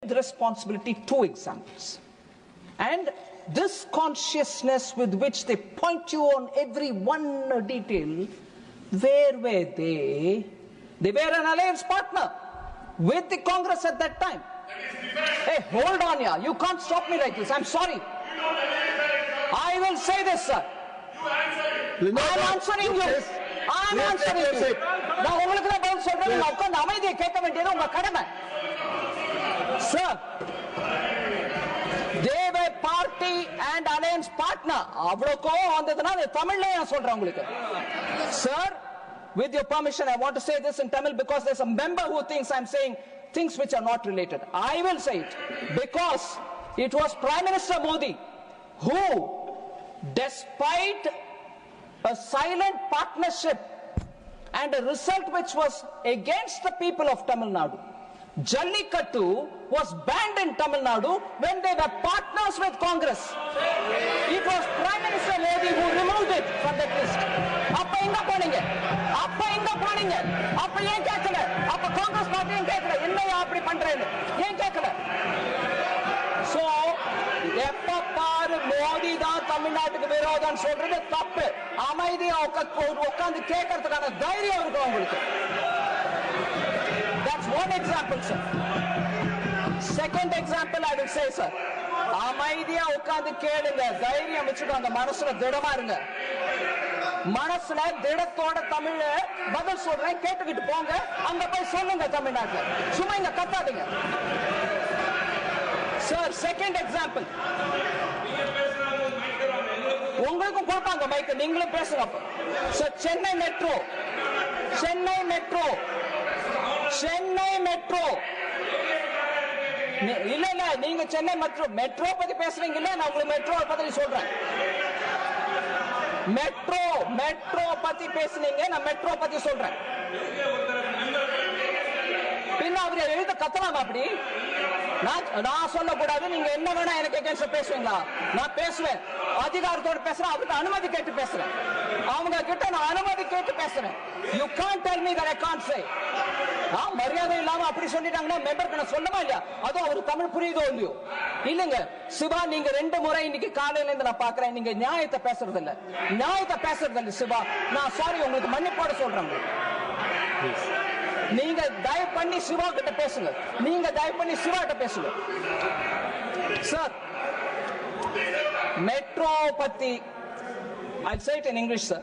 with responsibility 2 examples. And this consciousness with which they point you on every one detail, where were they? They were an alliance partner with the Congress at that time. Hey, hold on, yeah. You can't stop me like this. I'm sorry. I will say this, sir. I'm answering you. I'm answering you. நான் உங்களுக்கு தான் பதில் சொல்றேன். நான் உட்கார்ந்து அமைதியை கேட்க வேண்டியது உங்க கடமை. Sir, they were party and alliance partner. அவ்வளவு கோவம் வந்ததுன்னா தமிழ்ல நான் சொல்றேன் உங்களுக்கு. Sir, with your permission, I want to say this in Tamil because there's a member who thinks I'm saying things which are not related. I will say it because it was Prime Minister Modi who, despite a silent partnership and a result which was against the people of Tamil Nadu, Jallikattu was banned in Tamil Nadu when they were partners with Congress. It was Prime Minister Modi who removed it from that list. அப்ப எங்க போனீங்க? அப்ப ஏன் கேட்கல? அப்ப காங்கிரஸ் பார்ட்டியும் கேட்கல. என்னையா அப்படி பண்றேன்னு ஏன் கேட்கல? சோ எப்ப பாரு மோடி தான் தமிழ்நாட்டுக்கு விரோதம் சொல்றது தப்பு. அமைதியா உட்கார்ந்து கேட்கறதுக்கான தைரியம் இருக்கும் உங்களுக்கு. That's one example, sir. Second example I will say, sir. அமைதியா உட்கார்ந்து கேளுங்க. தைரியம் வச்சுக்கோங்க. மனசுல திடமா இருங்க. மனசுல திடத்தோட தமிழ்ல பதில் சொல்றேன், கேட்டுக்கிட்டு போங்க. அங்க போய் சொல்லுங்க தமிழ்நாட்டுல. சும்மா இங்க கத்தாதீங்க. Sir, second example. உங்களுக்கும் கொடுப்பாங்க மைக், நீங்களும் பேசுங்க. சார், சென்னை மெட்ரோ இல்ல இல்ல, நீங்க சென்னை மெட்ரோ பத்தி பேசுறீங்க இல்ல, நான் உங்களுக்கு மெட்ரோ பத்தி சொல்றேன். மெட்ரோ பத்தி பேசுனீங்க, நான் மெட்ரோ பத்தி சொல்றேன். பின்ன அவரு எழுத கத்தலாம் அப்படி. நான் சொல்லக்கூடாது, நீங்க என்ன வேணா எனக்கு எகென்ஸ்ட் பேசுவீங்களா? நான் பேசுவேன், அதிகாரத்தோடு பேசுறேன், அவர்கிட்ட அனுமதி கேட்டு பேசுறேன். அவங்க கிட்ட நான் அனுமதி கேட்டு பேசுறேன். You can't tell me that I can't say. மரியாதை இல்லாம அப்படி சொல்லிட்டாங்கன்னா மெம்பருக்கு நான் சொல்லமா இல்லையா? அதுவும் அவரு தமிழ் புரியுதோ இல்லையோ? இல்லங்க சிவா, நீங்க 2 முறை இன்னைக்கு காலையில இருந்து நான் பாக்குறேன், நீங்க நியாயத்தை பேசுறது இல்ல சிவா. நான் சாரி, உங்களுக்கு மன்னிப்போட சொல்றேன். நீங்க தயவு பண்ணி சிவா கிட்ட பேசுங்க. சார், மெட்ரோ பத்தி I'll say it in English, sir.